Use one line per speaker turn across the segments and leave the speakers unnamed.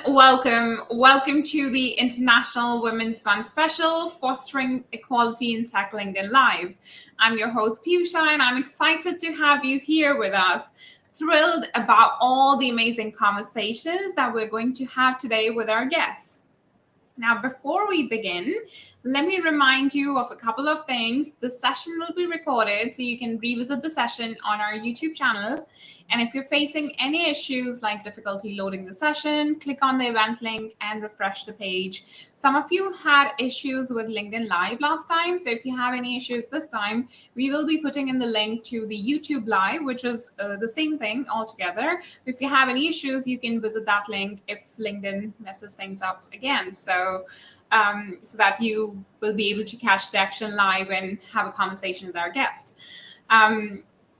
Welcome to the International Women's Month special, Fostering Equality in Tech LinkedIn Live. I'm your host, Piyusha, and I'm excited to have you here with us. Thrilled about all the amazing conversations that we're going to have today with our guests. Now, before we begin, let me remind you of a couple of things. The session will be recorded, so you can revisit the session on our YouTube channel. And if you're facing any issues like difficulty loading the session, click on the event link and refresh the page. Some of you had issues with LinkedIn Live last time, so if you have any issues this time, we will be putting in the link to the YouTube Live, which is the same thing altogether. If you have any issues, you can visit that link if LinkedIn messes things up again. So that you will be able to catch the action live and have a conversation with our guest.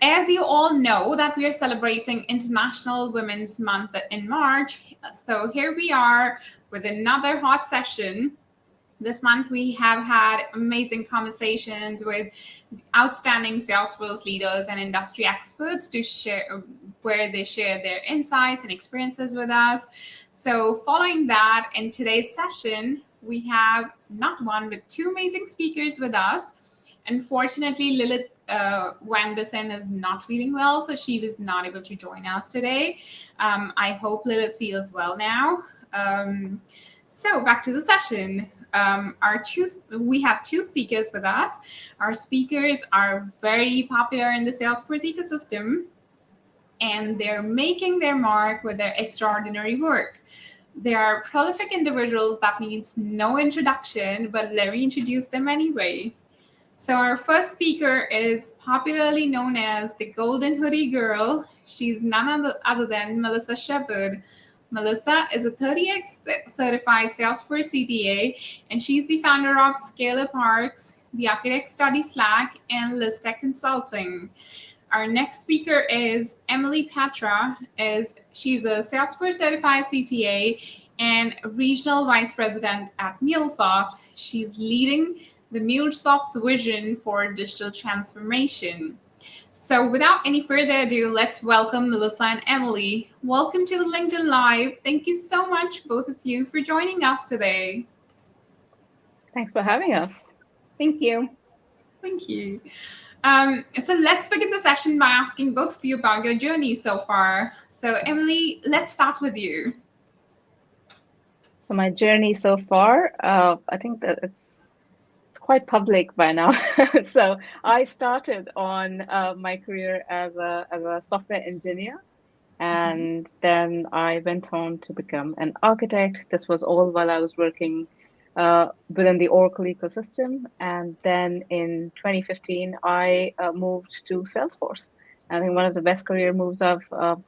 As you all know that we are celebrating International Women's Month in March. So here we are with another hot session. This month, we have had amazing conversations with outstanding Salesforce leaders and industry experts to share where they share their insights and experiences with us. So following that, in today's session, we have not one, but two amazing speakers with us. Unfortunately, Lilith Wanderson is not feeling well, so she was not able to join us today. I hope Lilith feels well now. So back to the session. We have two speakers with us. Our speakers are very popular in the Salesforce ecosystem, and they're making their mark with their extraordinary work. They are prolific individuals that needs no introduction, but let me introduce them anyway. So our first speaker is popularly known as the Golden Hoodie Girl. She's none other than Melissa Shepard. Melissa is a 30X certified Salesforce CTA, and she's the founder of ScaleUp, the Architect Study Slack, and Listech Consulting. Our next speaker is Emily Patra. She's a Salesforce certified CTA and regional vice president at MuleSoft. She's leading the MuleSoft's vision for digital transformation. So without any further ado, let's welcome Melissa and Emily. Welcome to the LinkedIn Live. Thank you so much, both of you, for joining us today.
Thanks for having us.
Thank you.
Thank you. So let's begin the session by asking both of you about your journey so far. So Emily, let's start with you.
So my journey so far, I think that it's quite public by now. So I started on my career as a software engineer, and then I went on to become an architect. This was all while I was working within the Oracle ecosystem. And then in 2015, I moved to Salesforce. I think one of the best career moves I've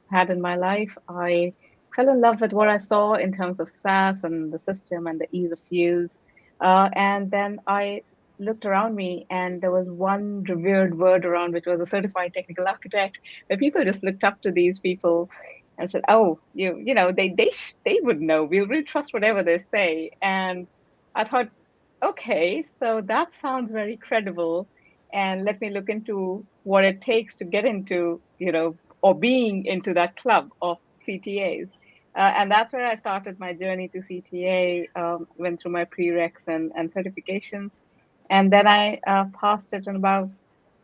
had in my life. I fell in love with what I saw in terms of SaaS and the system and the ease of use. And then I looked around me, and there was one revered word around, which was a certified technical architect, where people just looked up to these people and said, "Oh, they would know. We'll trust whatever they say." And I thought, okay, so that sounds very credible, and let me look into what it takes to get into, or being into that club of CTAs. And that's where I started my journey to CTA, went through my prereqs and certifications. And then I passed it in about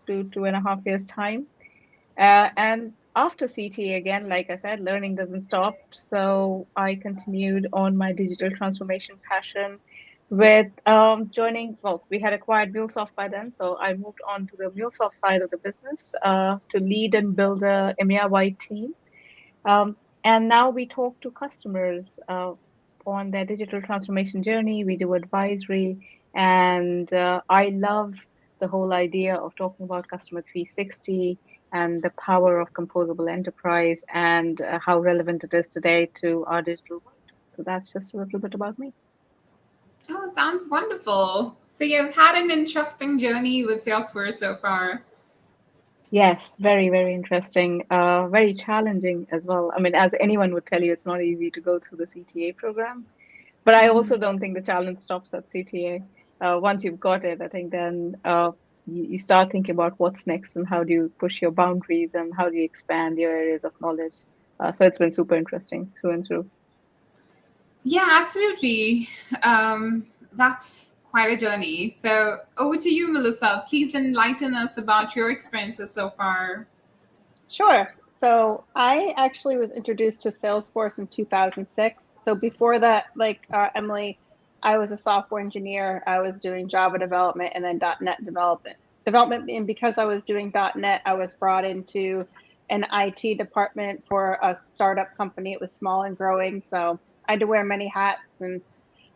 2.5 years' time. And after CTA, again, like I said, learning doesn't stop. So I continued on my digital transformation passion with joining, well, we had acquired MuleSoft by then. So I moved on to the MuleSoft side of the business to lead and build a EMEA-wide team. And now we talk to customers on their digital transformation journey. We do advisory, and I love the whole idea of talking about customer 360 and the power of composable enterprise and how relevant it is today to our digital world. So that's just a little bit about me.
Oh, sounds wonderful. So you've had an interesting journey with Salesforce so far.
Yes, very, very interesting, very challenging as well. I mean, as anyone would tell you, it's not easy to go through the CTA program, but I also don't think the challenge stops at CTA. Once you've got it, I think then you start thinking about what's next and how do you push your boundaries and how do you expand your areas of knowledge. So it's been super interesting through and through.
Yeah, absolutely. That's quite a journey. So over to you, Melissa. Please enlighten us about your experiences so far.
Sure. So I actually was introduced to Salesforce in 2006. So before that, like Emily, I was a software engineer. I was doing Java development and then .NET development. And because I was doing .NET, I was brought into an IT department for a startup company. It was small and growing, so I had to wear many hats. And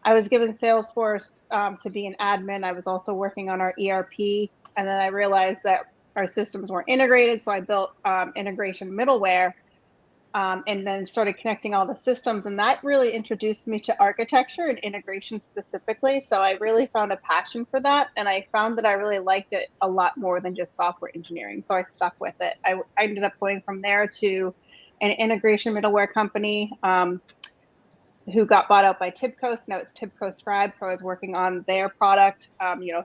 I was given Salesforce to be an admin. I was also working on our ERP, and then I realized that our systems weren't integrated, so I built integration middleware, and then started connecting all the systems, and that really introduced me to architecture and integration specifically. So I really found a passion for that, and I found that I really liked it a lot more than just software engineering, so I stuck with it. I ended up going from there to an integration middleware company, who got bought out by Tibco. Now it's Tibco Scribe. So I was working on their product,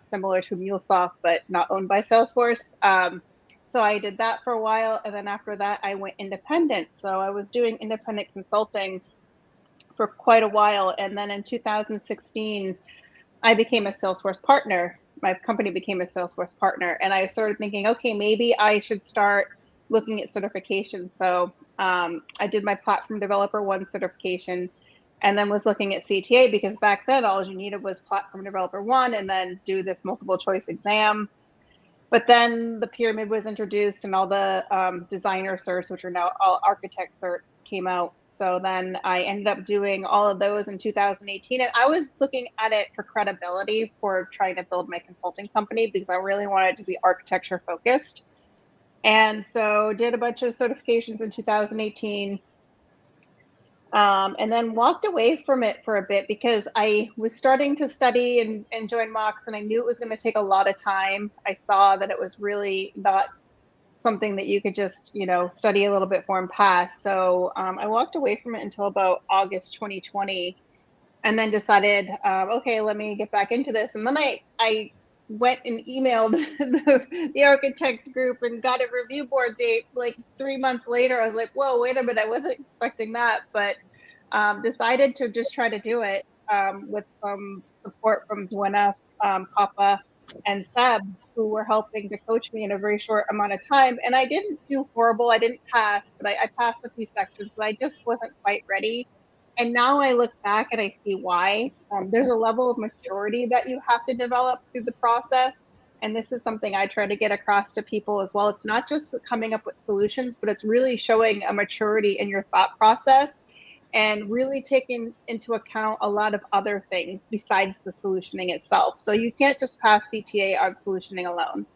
similar to MuleSoft, but not owned by Salesforce. So I did that for a while. And then after that, I went independent. So I was doing independent consulting for quite a while. And then in 2016, I became a Salesforce partner. My company became a Salesforce partner. And I started thinking, okay, maybe I should start looking at certification. So I did my Platform Developer 1 certification, and then was looking at CTA, because back then all you needed was Platform Developer 1 and then do this multiple choice exam. But then the pyramid was introduced, and all the designer certs, which are now all architect certs, came out. So then I ended up doing all of those in 2018. And I was looking at it for credibility for trying to build my consulting company, because I really wanted to be architecture focused. And so did a bunch of certifications in 2018. And then walked away from it for a bit, because I was starting to study and join mocks, and I knew it was going to take a lot of time. I saw that it was really not something that you could just, study a little bit for and pass. So I walked away from it until about August 2020, and then decided, okay, let me get back into this. And then I went and emailed the architect group and got a review board date like 3 months later. I was like, whoa, wait a minute, I wasn't expecting that, but decided to just try to do it, with some support from Dwena, Papa, and Seb, who were helping to coach me in a very short amount of time. And I didn't do horrible. I didn't pass, but I passed a few sections, but I just wasn't quite ready. And now I look back and I see why. There's a level of maturity that you have to develop through the process. And this is something I try to get across to people as well. It's not just coming up with solutions, but it's really showing a maturity in your thought process, and really taking into account a lot of other things besides the solutioning itself. So you can't just pass CTA on solutioning alone.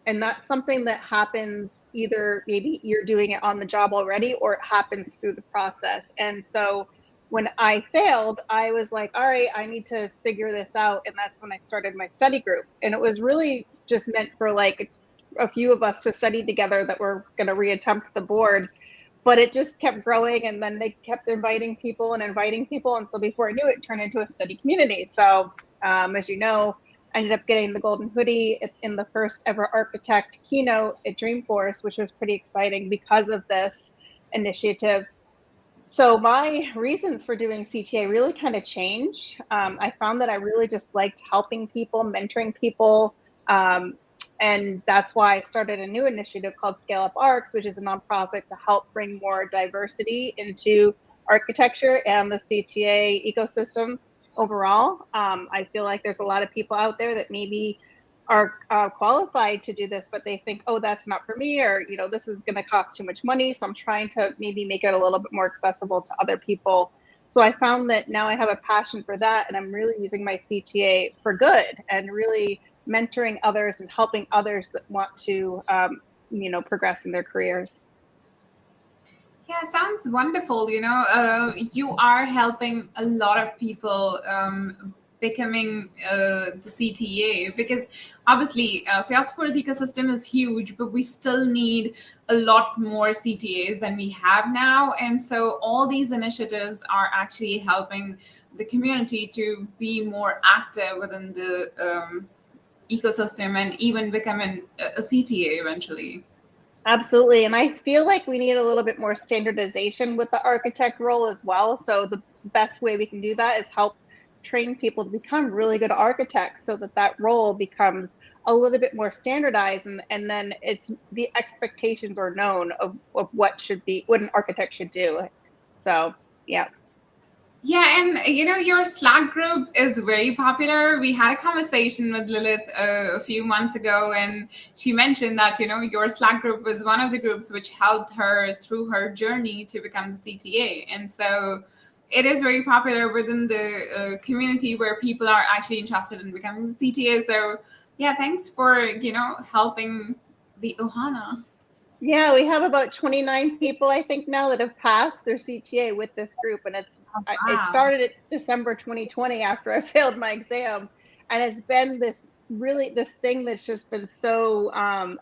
And that's something that happens, either maybe you're doing it on the job already, or it happens through the process. And so when I failed, I was like, all right, I need to figure this out. And that's when I started my study group. And it was really just meant for like a few of us to study together that were going to reattempt the board. But it just kept growing, and then they kept inviting people and inviting people. And so before I knew it, it turned into a study community. So as you know, I ended up getting the golden hoodie in the first ever architect keynote at Dreamforce, which was pretty exciting because of this initiative. So my reasons for doing CTA really kind of changed. I found that I really just liked helping people, mentoring people. And that's why I started a new initiative called ScaleUp Arcs, which is a nonprofit to help bring more diversity into architecture and the CTA ecosystem overall. I feel like there's a lot of people out there that maybe are qualified to do this, but they think, oh, that's not for me, or, this is going to cost too much money. So I'm trying to maybe make it a little bit more accessible to other people. So I found that now I have a passion for that, and I'm really using my CTA for good, and really mentoring others and helping others that want to, progress in their careers.
Yeah, sounds wonderful. You are helping a lot of people becoming the CTA, because obviously Salesforce ecosystem is huge, but we still need a lot more CTAs than we have now. And so all these initiatives are actually helping the community to be more active within the ecosystem, and even becoming a CTA eventually.
Absolutely. And I feel like we need a little bit more standardization with the architect role as well. So the best way we can do that is help train people to become really good architects so that that role becomes a little bit more standardized, and then it's the expectations are known of what should be what an architect should do. So yeah.
Yeah, and your Slack group is very popular. We had a conversation with Lilith a few months ago, and she mentioned that your Slack group was one of the groups which helped her through her journey to become the CTA. And so it is very popular within the community where people are actually interested in becoming the CTA. So yeah, thanks for helping the Ohana.
Yeah, we have about 29 people, I think, now that have passed their CTA with this group, and
Oh,
it
wow.
started at December 2020 after I failed my exam, and it's been this thing that's just been so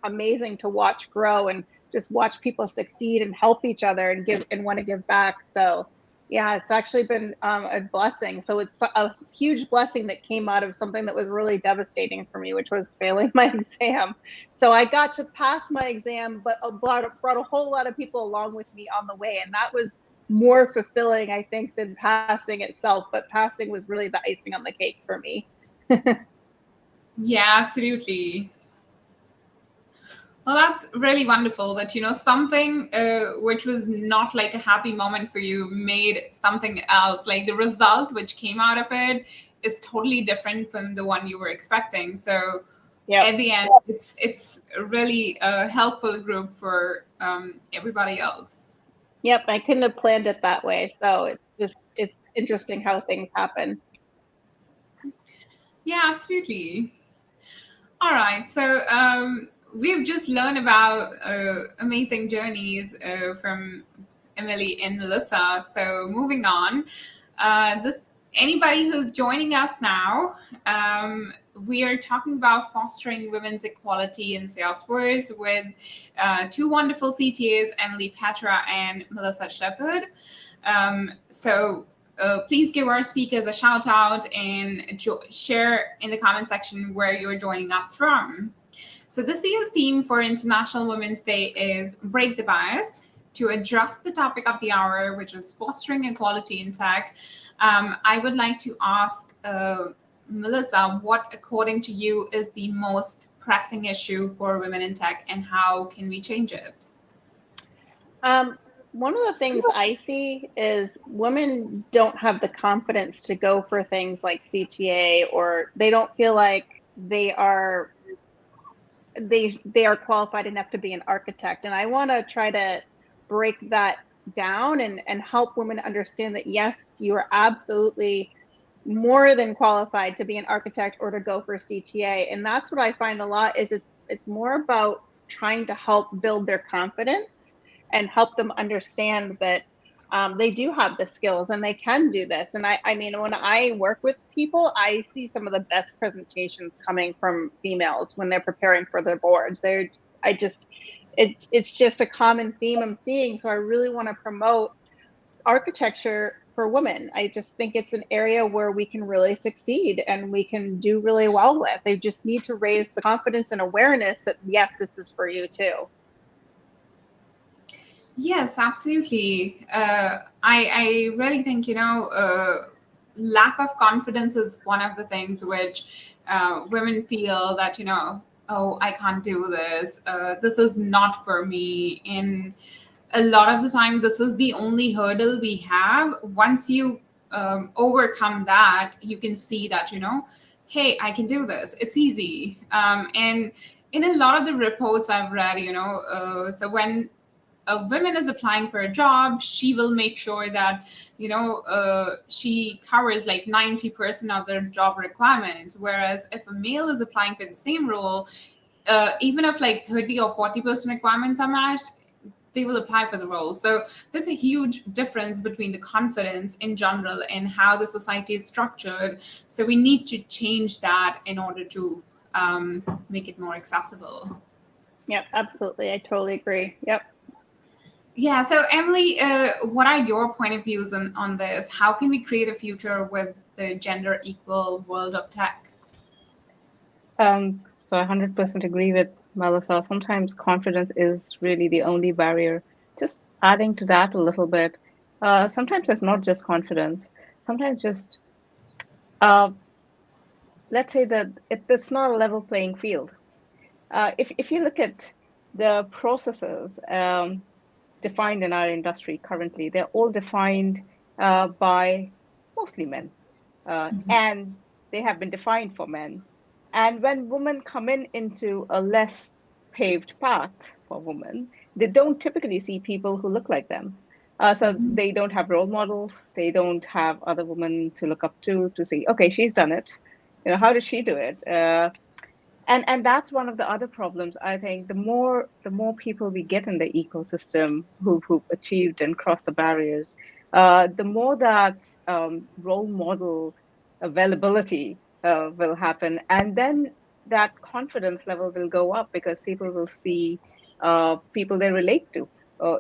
amazing to watch grow and just watch people succeed and help each other and give and want to give back. So yeah, it's actually been a blessing. So it's a huge blessing that came out of something that was really devastating for me, which was failing my exam. So I got to pass my exam, but brought a whole lot of people along with me on the way. And that was more fulfilling, I think, than passing itself. But passing was really the icing on the cake for me.
Yeah, absolutely. Well, that's really wonderful that, something which was not like a happy moment for you made something else. Like the result which came out of it is totally different from the one you were expecting. So
Yep.
at the end, it's really a helpful group for everybody else.
Yep. I couldn't have planned it that way. So it's interesting how things happen.
Yeah, absolutely. All right. So we've just learned about amazing journeys from Emily and Melissa. So moving on, this anybody who's joining us now, we are talking about fostering women's equality in Salesforce with two wonderful CTAs, Emily Petra and Melissa Shepard. So please give our speakers a shout out and share in the comment section where you're joining us from. So this year's theme for International Women's Day is Break the Bias. To address the topic of the hour, which is fostering equality in tech, I would like to ask Melissa, what according to you is the most pressing issue for women in tech and how can we change it?
One of the things I see is women don't have the confidence to go for things like CTA, or they don't feel like they are qualified enough to be an architect. And I want to try to break that down and help women understand that yes, you are absolutely more than qualified to be an architect or to go for CTA. And that's what I find a lot is it's more about trying to help build their confidence and help them understand that they do have the skills and they can do this. And I mean, when I work with people, I see some of the best presentations coming from females when they're preparing for their boards. It's just a common theme I'm seeing. So I really want to promote architecture for women. I just think it's an area where we can really succeed and we can do really well with. They just need to raise the confidence and awareness that yes, this is for you too.
Yes, absolutely. I really think, lack of confidence is one of the things which women feel that, oh, I can't do this. This is not for me. And a lot of the time, this is the only hurdle we have. Once you overcome that, you can see that, hey, I can do this. It's easy. And in a lot of the reports I've read, so when a woman is applying for a job, she will make sure that she covers like 90% of their job requirements. Whereas if a male is applying for the same role, even if like 30 or 40% requirements are matched, they will apply for the role. So there's a huge difference between the confidence in general and how the society is structured. So we need to change that in order to make it more accessible.
Yep, absolutely. I totally agree. Yep.
Yeah. So, Emily, what are your point of views on this? How can we create a future with the gender equal world of tech?
So I 100% agree with Melissa. Sometimes confidence is really the only barrier. Just adding to that a little bit, sometimes it's not just confidence. Sometimes just uh, let's say that it's not a level playing field. If you look at the processes defined in our industry currently, they're all defined by mostly men, and they have been defined for men. And when women come in into a less paved path for women, they don't typically see people who look like them. So they don't have role models. They don't have other women to look up to see, okay, she's done it. You know, how did she do it? And that's one of the other problems. I think the more people we get in the ecosystem who've achieved and crossed the barriers, the more that role model availability will happen, and then that confidence level will go up because people will see people they relate to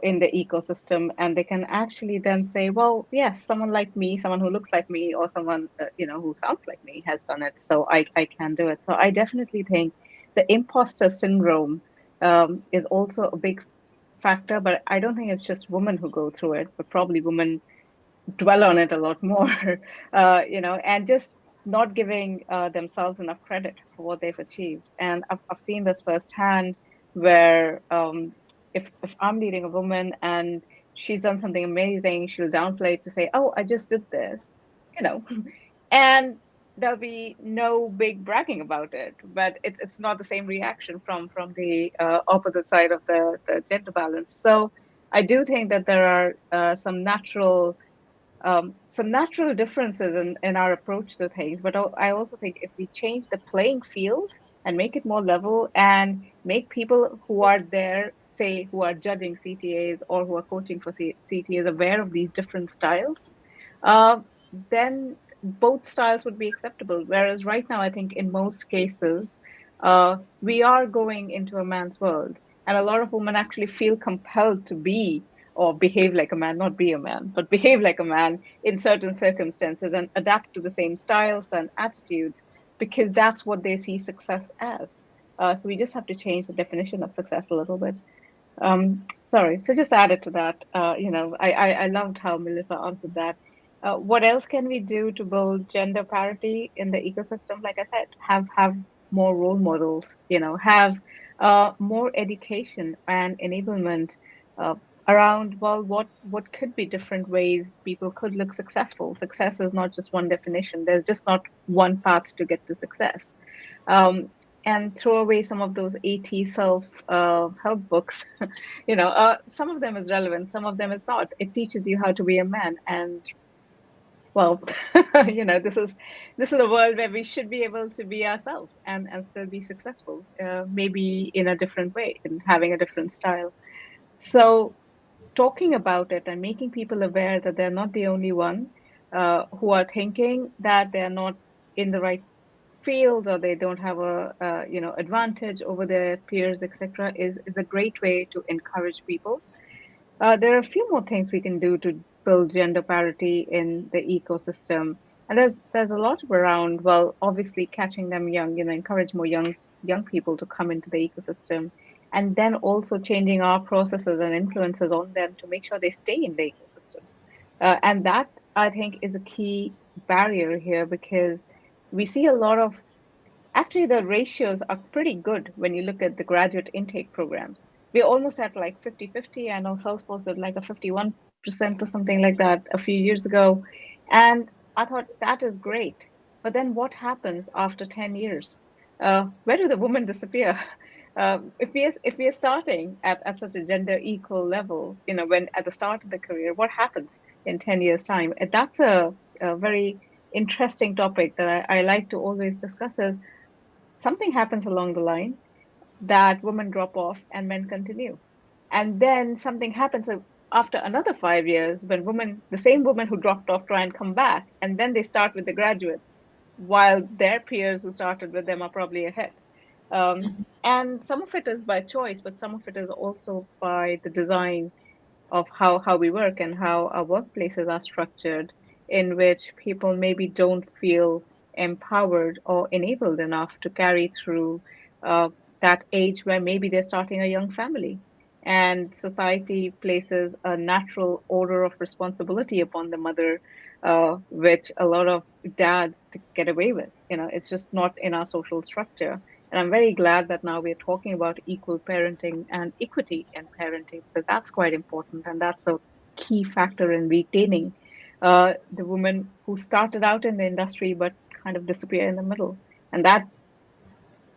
in the ecosystem, and they can actually then say, well, yes, someone like me, someone who looks like me, or someone who sounds like me has done it, so I can do it. So I definitely think the imposter syndrome is also a big factor, but I don't think it's just women who go through it, but probably women dwell on it a lot more, and just not giving themselves enough credit for what they've achieved. And I've seen this firsthand where if I'm leading a woman and she's done something amazing, she'll downplay it to say, oh, I just did this, you know, and there'll be no big bragging about it, but it's not the same reaction from the opposite side of the gender balance. So I do think that there are some natural differences in our approach to things. But I also think if we change the playing field and make it more level and make people who are there, say, who are judging CTAs or who are coaching for CTAs aware of these different styles, uh, then both styles would be acceptable. Whereas right now, I think in most cases, we are going into a man's world. And a lot of women actually feel compelled to be or behave like a man, not be a man, but behave like a man in certain circumstances and adapt to the same styles and attitudes because that's what they see success as. So we just have to change the definition of success a little bit. Sorry, so just added to that. I loved how Melissa answered that. What else can we do to build gender parity in the ecosystem? Like I said, have more role models. Have more education and enablement uh, around, well, what could be different ways people could look successful. Success is not just one definition. There's just not one path to get to success. Um, and throw away some of those AT self help books. Some of them is relevant, some of them is not. It teaches you how to be a man, and well, this is a world where we should be able to be ourselves and still be successful, maybe in a different way, in having a different style. So talking about it and making people aware that they're not the only one who are thinking that they're not in the right field or they don't have a advantage over their peers, etc., is a great way to encourage people. There are a few more things we can do to build gender parity in the ecosystem, and there's a lot around. Well, obviously catching them young, encourage more young people to come into the ecosystem, and then also changing our processes and influences on them to make sure they stay in the ecosystem. And that, I think, is a key barrier here because we see a lot of actually, the ratios are pretty good when you look at the graduate intake programs. We're almost at like 50-50. I know Salesforce did like a 51% or something like that a few years ago. And I thought that is great. But then what happens after 10 years? Where do the women disappear? If we are starting at such a gender equal level, when at the start of the career, what happens in 10 years' time? And that's a very interesting topic that I like to always discuss is something happens along the line that women drop off and men continue. And then something happens after another 5 years when the same women who dropped off try and come back, and then they start with the graduates while their peers who started with them are probably ahead. And some of it is by choice, but some of it is also by the design of how we work and how our workplaces are structured, in which people maybe don't feel empowered or enabled enough to carry through that age where maybe they're starting a young family. And society places a natural order of responsibility upon the mother, which a lot of dads get away with. It's just not in our social structure. And I'm very glad that now we're talking about equal parenting and equity in parenting, because that's quite important. And that's a key factor in retaining the women who started out in the industry but kind of disappear in the middle. And that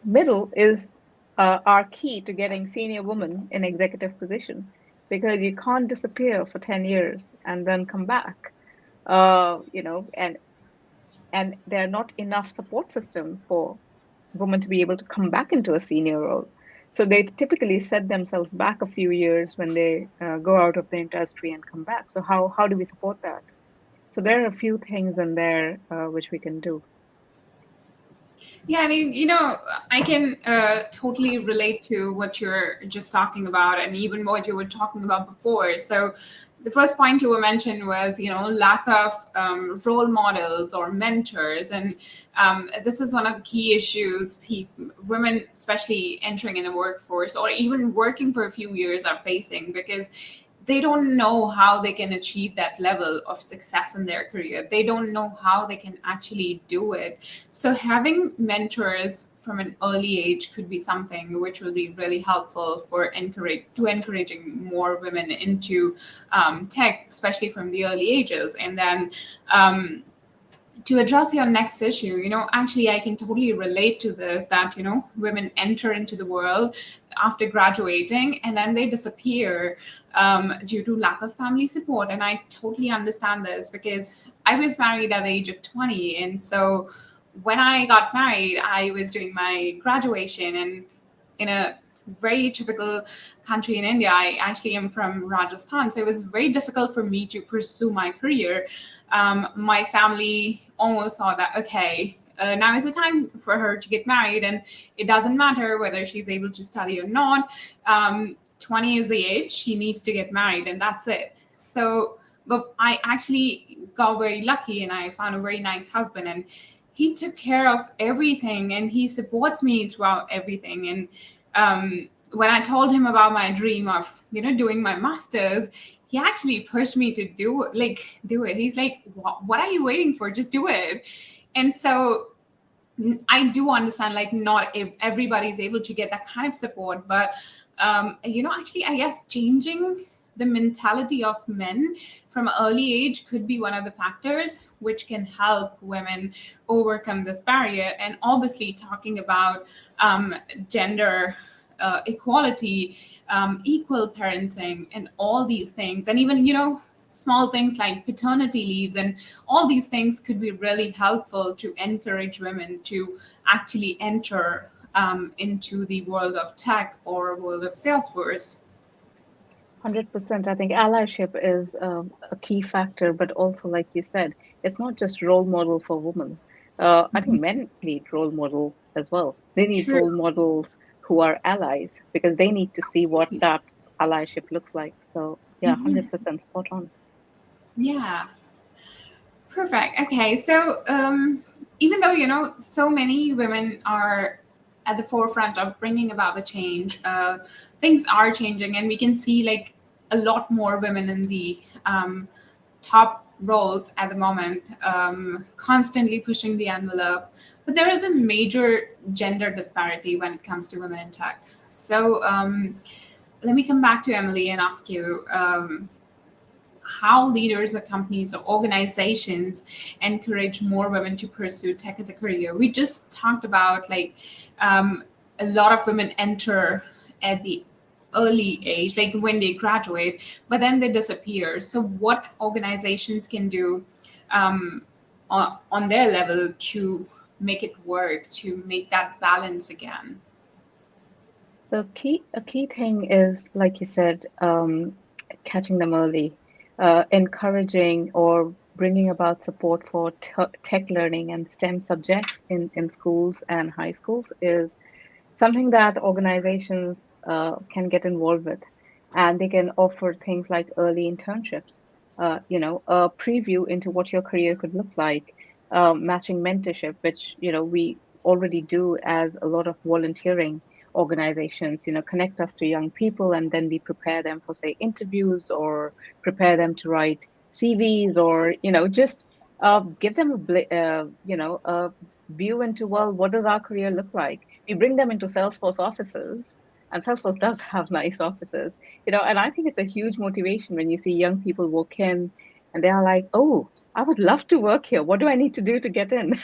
middle is our key to getting senior women in executive position, because you can't disappear for 10 years and then come back. And there are not enough support systems for women to be able to come back into a senior role. So they typically set themselves back a few years when they go out of the industry and come back. So how do we support that? So there are a few things in there which we can do.
Yeah, and I can totally relate to what you're just talking about, and even what you were talking about before. So, the first point you were mentioned was, lack of role models or mentors, and this is one of the key issues women, especially entering in the workforce or even working for a few years, are facing, because they don't know how they can achieve that level of success in their career. They don't know how they can actually do it. So having mentors from an early age could be something which will be really helpful for encouraging more women into tech, especially from the early ages. And then to address your next issue, actually, I can totally relate to this, that, women enter into the world after graduating and then they disappear due to lack of family support. And I totally understand this, because I was married at the age of 20. And so when I got married, I was doing my graduation, and in a very typical country in India, I actually am from Rajasthan. So it was very difficult for me to pursue my career. My family almost saw that, okay, now is the time for her to get married, and it doesn't matter whether she's able to study or not. 20 is the age she needs to get married, and that's it. So, but I actually got very lucky, and I found a very nice husband, and he took care of everything, and he supports me throughout everything. And when I told him about my dream of doing my masters, he actually pushed me to do it. He's like, what are you waiting for? Just do it. And so I do understand, like, not everybody's able to get that kind of support, but actually, I guess changing the mentality of men from an early age could be one of the factors which can help women overcome this barrier. And obviously, talking about gender equality, equal parenting, and all these things, and even small things like paternity leaves, and all these things could be really helpful to encourage women to actually enter into the world of tech or world of Salesforce.
100%. I think allyship is a key factor, but also, like you said, it's not just role model for women. I think men need role model as well. They need
True.
role models who are allies, because they need to see what that allyship looks like. So yeah, 100% spot on.
Yeah. Perfect. Okay. So, even though, so many women are at the forefront of bringing about the change, things are changing, and we can see, like, a lot more women in the top roles at the moment, constantly pushing the envelope. But there is a major gender disparity when it comes to women in tech. So, let me come back to Emily and ask you, how leaders of companies or organizations encourage more women to pursue tech as a career. We just talked about, like, a lot of women enter at the early age, like when they graduate, but then they disappear. So what organizations can do on their level to make it work, to make that balance again?
So a key thing is, like you said, catching them early, encouraging or bringing about support for tech learning and STEM subjects in schools and high schools is something that organizations can get involved with. And they can offer things like early internships, a preview into what your career could look like, matching mentorship, which, we already do as a lot of volunteering, organizations, connect us to young people, and then we prepare them for, say, interviews, or prepare them to write CVs, or, just give them a view into, well, what does our career look like? We bring them into Salesforce offices, and Salesforce does have nice offices, and I think it's a huge motivation when you see young people walk in and they are like, oh, I would love to work here. What do I need to do to get in?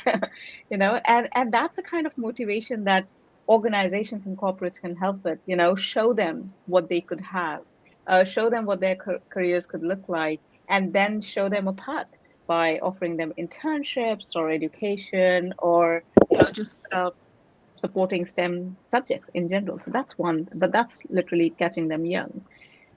And that's the kind of motivation that organizations and corporates can help with, show them what they could have, show them what their careers could look like, and then show them a path by offering them internships or education, or just supporting STEM subjects in general. So that's one, but that's literally catching them young.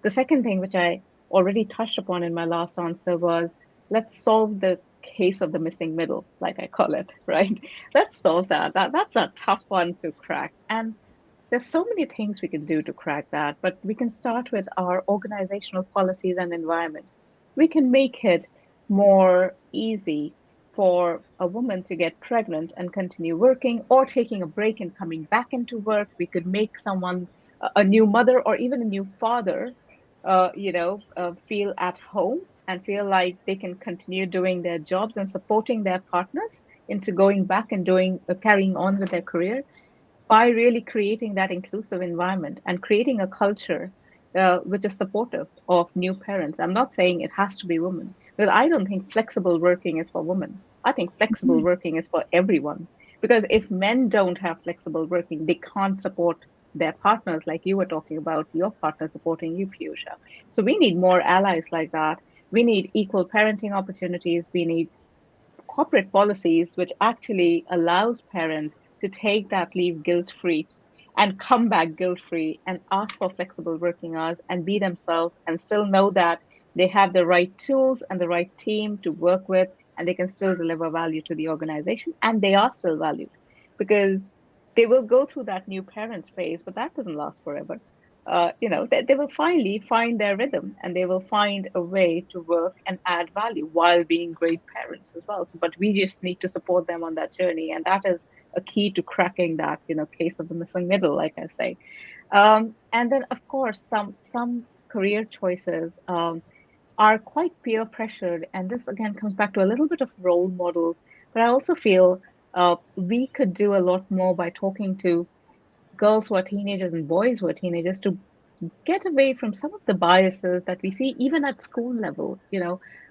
The second thing, which I already touched upon in my last answer, was let's solve the case of the missing middle, like I call it, right? Let's solve that. That's a tough one to crack. And there's so many things we can do to crack that, but we can start with our organizational policies and environment. We can make it more easy for a woman to get pregnant and continue working, or taking a break and coming back into work. We could make someone a new mother or even a new father, feel at home and feel like they can continue doing their jobs and supporting their partners into going back and carrying on with their career, by really creating that inclusive environment and creating a culture which is supportive of new parents. I'm not saying it has to be women, because I don't think flexible working is for women. I think flexible working is for everyone. Because if men don't have flexible working, they can't support their partners, like you were talking about, your partner supporting you, Piyusha. So we need more allies like that. We need equal parenting opportunities. We need corporate policies which actually allows parents to take that leave guilt-free and come back guilt-free and ask for flexible working hours and be themselves, and still know that they have the right tools and the right team to work with, and they can still deliver value to the organization, and they are still valued, because they will go through that new parents phase, but that doesn't last forever. They will finally find their rhythm, and they will find a way to work and add value while being great parents as well. So, but we just need to support them on that journey. And that is a key to cracking that, case of the missing middle, like I say. And then, of course, some career choices are quite peer pressured. And this again comes back to a little bit of role models. But I also feel we could do a lot more by talking to girls who are teenagers and boys who are teenagers, to get away from some of the biases that we see even at school level.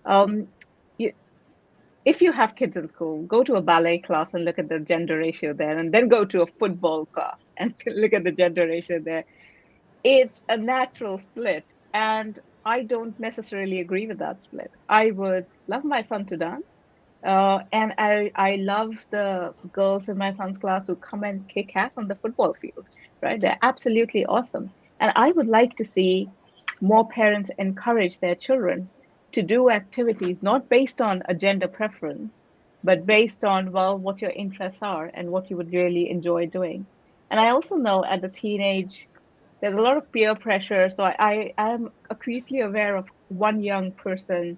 Um, you, if you have kids in school, go to a ballet class and look at the gender ratio there, and then go to a football class and look at the gender ratio there. It's a natural split, and I don't necessarily agree with that split. I would love my son to dance, and I love the girls in my son's class who come and kick ass on the football field, right? They're absolutely awesome. And I would like to see more parents encourage their children to do activities not based on a gender preference, but based on, well, what your interests are and what you would really enjoy doing. And I also know at the teenage, there's a lot of peer pressure. So I am acutely aware of one young person,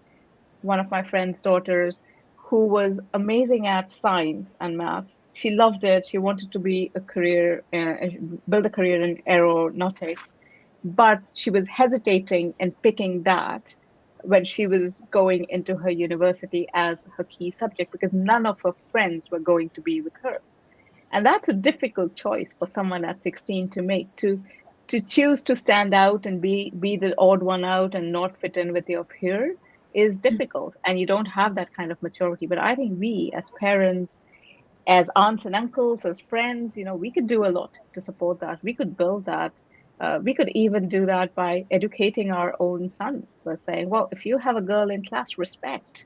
one of my friend's daughters, who was amazing at science and maths. She loved it. She wanted to be build a career in aeronautics, but she was hesitating in picking that when she was going into her university as her key subject, because none of her friends were going to be with her. And that's a difficult choice for someone at 16 to make, to choose to stand out and be the odd one out and not fit in with your peer is difficult, and you don't have that kind of maturity. But I think we as parents, as aunts and uncles, as friends, we could do a lot to support that. We could build that. We could even do that by educating our own sons. By saying, well, if you have a girl in class, respect.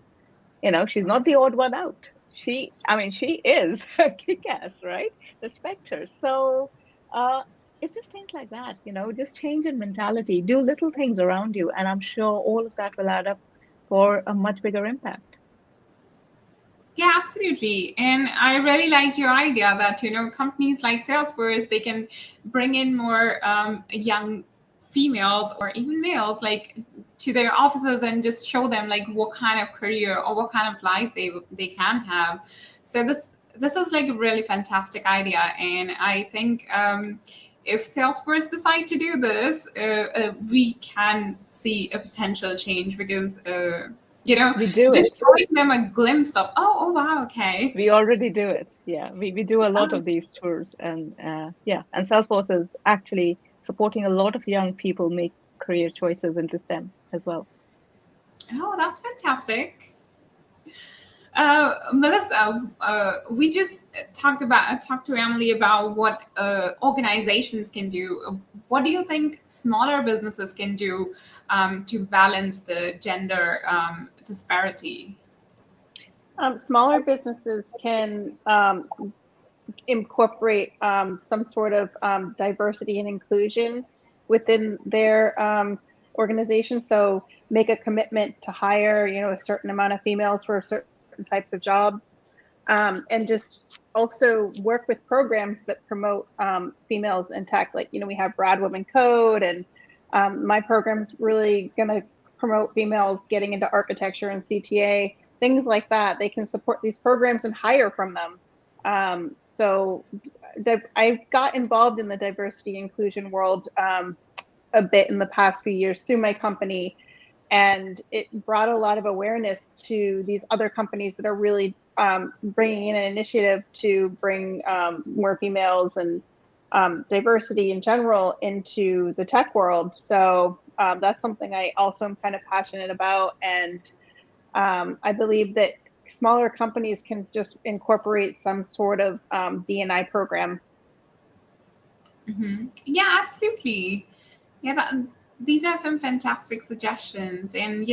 She's not the odd one out. She is a kick-ass, right? Respect her. So it's just things like that, just change in mentality, do little things around you, and I'm sure all of that will add up for a much bigger impact.
Yeah, absolutely. And I really liked your idea that, companies like Salesforce, they can bring in more young females or even males, like, to their offices, and just show them like what kind of career or what kind of life they can have. So this is like a really fantastic idea. And I think if Salesforce decide to do this, we can see a potential change because,
We do
just
it.
showing them a glimpse of, oh, wow, okay.
We already do it. Yeah, we do a lot
Oh,
of these tours, and and Salesforce is actually supporting a lot of young people make career choices into STEM as well.
oh, that's fantastic. Melissa, we just talked to Emily about what organizations can do. What do you think smaller businesses can do to balance the gender disparity?
Smaller businesses can incorporate some sort of diversity and inclusion within their organization. So make a commitment to hire, a certain amount of females for certain types of jobs, and just also work with programs that promote females in tech. Like, we have Broad Women Code, and my program's really going to promote females getting into architecture and CTA, things like that. They can support these programs and hire from them. So I got involved in the diversity inclusion world a bit in the past few years through my company, and it brought a lot of awareness to these other companies that are really bringing in an initiative to bring more females and diversity in general into the tech world. So that's something I also am kind of passionate about, and I believe that smaller companies can just incorporate some sort of D&I program.
Mm-hmm. Yeah, absolutely. Yeah, these are some fantastic suggestions. And,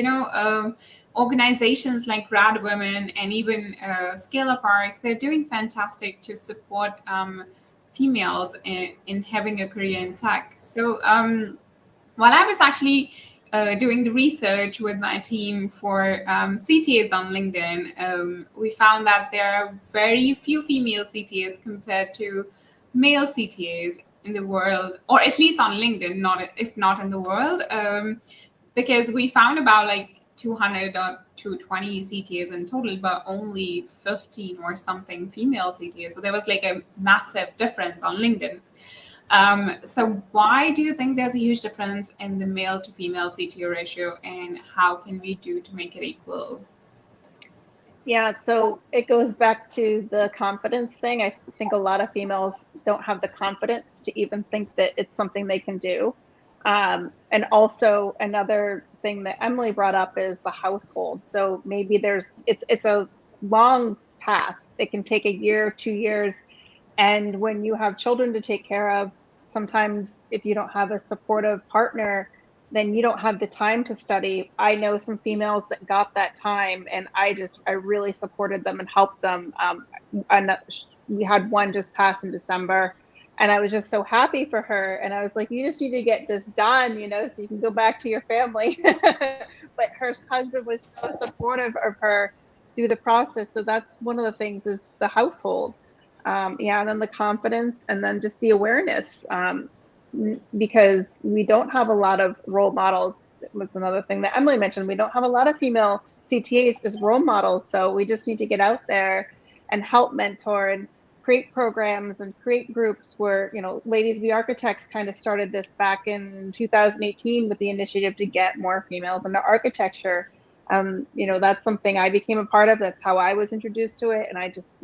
organizations like Rad Women and even ScaleUp, they're doing fantastic to support females in having a career in tech. So while I was actually doing the research with my team for CTAs on LinkedIn, we found that there are very few female CTAs compared to male CTAs in the world, or at least on LinkedIn, if not in the world, because we found about like 200 or 220 CTAs in total, but only 15 or something female CTAs. So there was like a massive difference on LinkedIn. So why do you think there's a huge difference in the male to female CTO ratio, and how can we do to make it equal?
Yeah, so it goes back to the confidence thing. I think a lot of females don't have the confidence to even think that it's something they can do. And also another thing that Emily brought up is the household. So maybe it's a long path. It can take a year, 2 years. And when you have children to take care of, sometimes if you don't have a supportive partner, then you don't have the time to study. I know some females that got that time, and I really supported them and helped them. And we had one just pass in December, and I was just so happy for her. And I was like, you just need to get this done, so you can go back to your family. But her husband was so supportive of her through the process. So that's one of the things, is the household. And then the confidence, and then just the awareness. Because we don't have a lot of role models. That's another thing that Emily mentioned. We don't have a lot of female CTAs as role models. So we just need to get out there and help mentor and create programs and create groups where, Ladies Be Architects kind of started this back in 2018 with the initiative to get more females into architecture. That's something I became a part of. That's how I was introduced to it. And I just,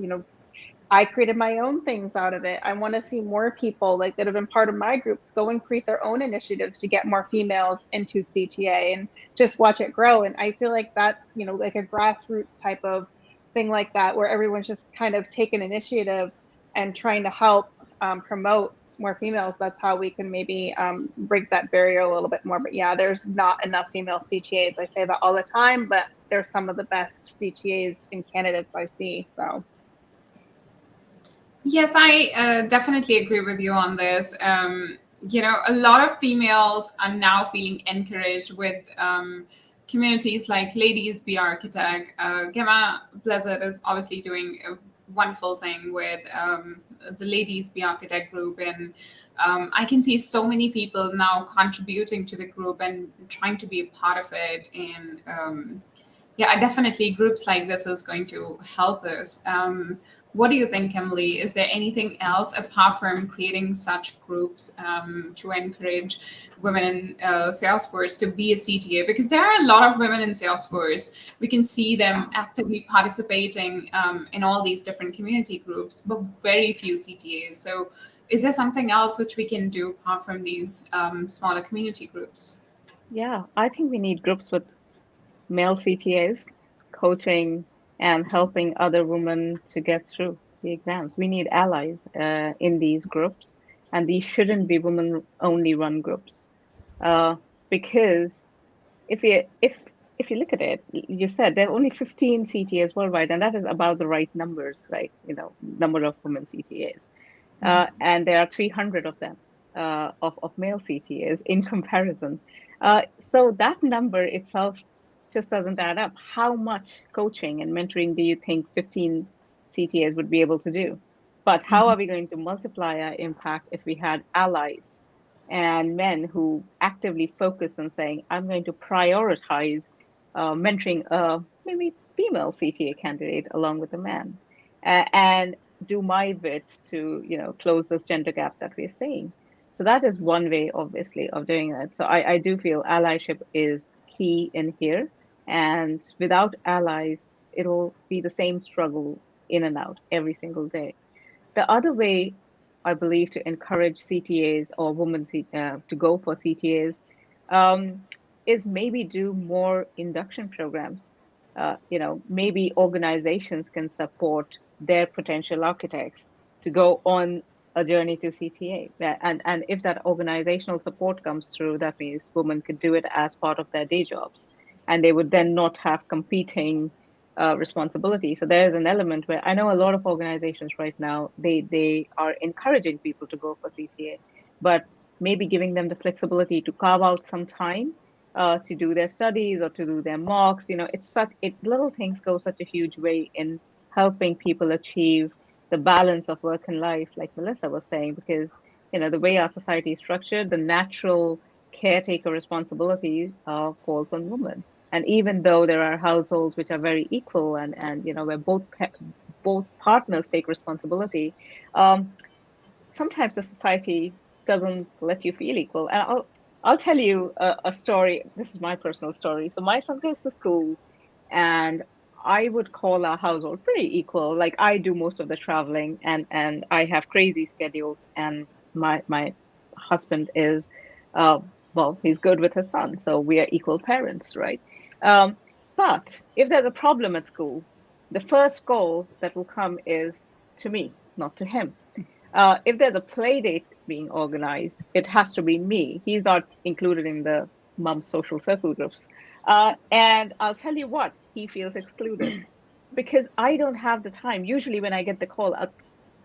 I created my own things out of it. I want to see more people that have been part of my groups go and create their own initiatives to get more females into CTA and just watch it grow. And I feel like that's, like a grassroots type of thing like that, where everyone's just kind of taking initiative and trying to help promote more females. That's how we can maybe break that barrier a little bit more. But yeah, there's not enough female CTAs. I say that all the time, but they're some of the best CTAs and candidates I see. So.
Yes, I definitely agree with you on this. A lot of females are now feeling encouraged with communities like Ladies Be Architect. Gemma Blizzard is obviously doing a wonderful thing with the Ladies Be Architect group. And I can see so many people now contributing to the group and trying to be a part of it. And Yeah, definitely groups like this is going to help us. What do you think, Emily? Is there anything else apart from creating such groups to encourage women in Salesforce to be a CTA? Because there are a lot of women in Salesforce. We can see them actively participating in all these different community groups, but very few CTAs. So, is there something else which we can do apart from these smaller community groups?
Yeah, I think we need groups with male CTAs coaching and helping other women to get through the exams. We need allies in these groups, and these shouldn't be women only run groups. Because if you if you look at it, you said there are only 15 CTAs worldwide, and that is about the right numbers, right? Number of women CTAs, and there are 300 of them of male CTAs in comparison. So that number itself just doesn't add up. How much coaching and mentoring do you think 15 CTAs would be able to do? But how are we going to multiply our impact if we had allies and men who actively focus on saying, I'm going to prioritize mentoring a maybe female CTA candidate along with a man, and do my bit to close this gender gap that we're seeing. So that is one way, obviously, of doing it. So I do feel allyship is key in here, and without allies, it'll be the same struggle in and out every single day. The other way, I believe, to encourage CTAs or women to go for CTAs is maybe do more induction programs. Maybe organizations can support their potential architects to go on a journey to CTA. And if that organizational support comes through, that means women could do it as part of their day jobs, and they would then not have competing responsibility. So there is an element where I know a lot of organizations right now, they are encouraging people to go for CTA, but maybe giving them the flexibility to carve out some time to do their studies or to do their mocks. Little things go such a huge way in helping people achieve the balance of work and life, like Melissa was saying, because the way our society is structured, the natural caretaker responsibility falls on women. And even though there are households which are very equal, and where both partners take responsibility, um, sometimes the society doesn't let you feel equal. And I'll tell you a story. This is my personal story. So my son goes to school, and I would call our household pretty equal. Like, I do most of the traveling, and I have crazy schedules, and my husband is uh, well, he's good with his son, so we are equal parents, right? Um, but if there's a problem at school, the first call that will come is to me, not to him. If there's a play date being organized, it has to be me. He's not included in the mom social circle groups. And I'll tell you what, he feels excluded because I don't have the time. Usually, when I get the call,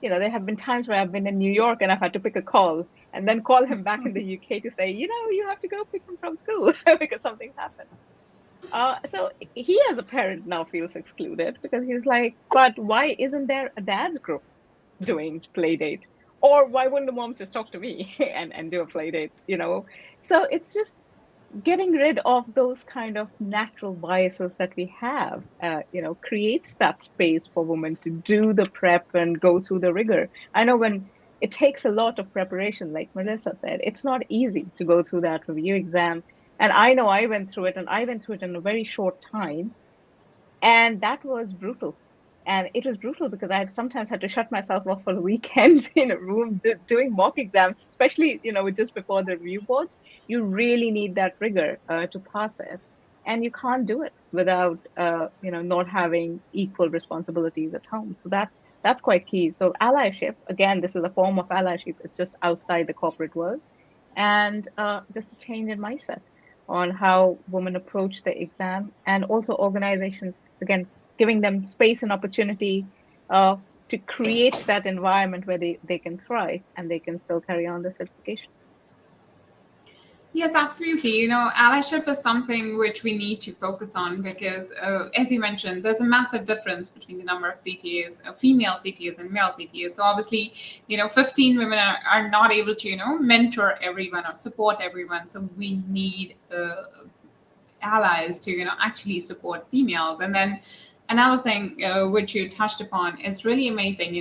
there have been times where I've been in New York and I've had to pick a call and then call him back in the UK to say, you have to go pick him from school because something's happened. So he, as a parent, now feels excluded because he's like, but why isn't there a dad's group doing play date? Or why wouldn't the moms just talk to me and do a play date? So it's just getting rid of those kind of natural biases that we have, creates that space for women to do the prep and go through the rigor. I know when it takes a lot of preparation, like Melissa said, it's not easy to go through that review exam. And I know I went through it, and I went through it in a very short time. And that was brutal. And it was brutal because I had sometimes had to shut myself off for the weekend in a room doing mock exams, especially, just before the review boards. You really need that rigor to pass it. And you can't do it without, not having equal responsibilities at home. So that's quite key. So allyship, again, this is a form of allyship. It's just outside the corporate world. And just a change in mindset on how women approach the exam, and also organizations, again, giving them space and opportunity to create that environment where they can thrive and they can still carry on the certification.
Yes, absolutely. Allyship is something which we need to focus on because, as you mentioned, there's a massive difference between the number of CTAs, female CTAs and male CTAs. So obviously, 15 women are not able to, mentor everyone or support everyone. So we need allies to, actually support females. And then another thing which you touched upon is really amazing.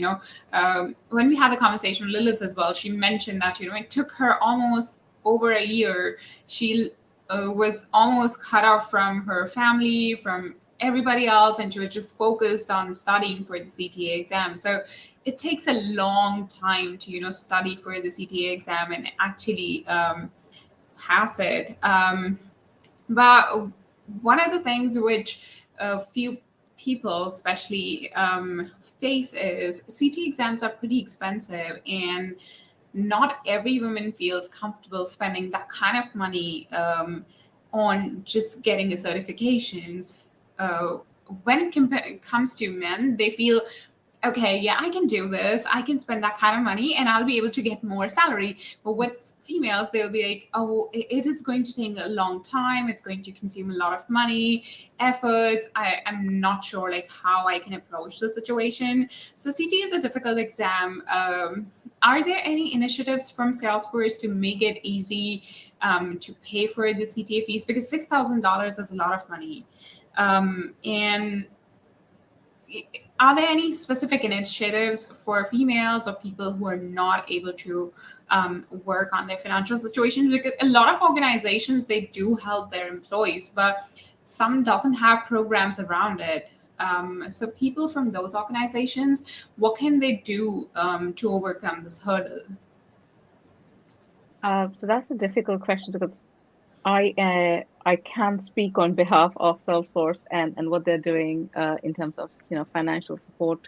When we had the conversation with Lilith as well, she mentioned that, it took her almost over a year. She was almost cut off from her family, from everybody else, and she was just focused on studying for the CTA exam. So it takes a long time to, study for the CTA exam and actually pass it. But one of the things which few people especially face is CT exams are pretty expensive, and not every woman feels comfortable spending that kind of money on just getting the certifications. When it comes to men, they feel, okay, yeah, I can do this. I can spend that kind of money and I'll be able to get more salary. But with females, they'll be like, oh, it is going to take a long time. It's going to consume a lot of money, effort. I'm not sure like how I can approach the situation. So CT is a difficult exam. Are there any initiatives from Salesforce to make it easy to pay for the CTA fees? Because $6,000 is a lot of money. And are there any specific initiatives for females or people who are not able to work on their financial situations? Because a lot of organizations, they do help their employees, but some doesn't have programs around it. So people from those organizations, what can they do to overcome this hurdle?
So that's a difficult question because I can't speak on behalf of Salesforce and what they're doing in terms of financial support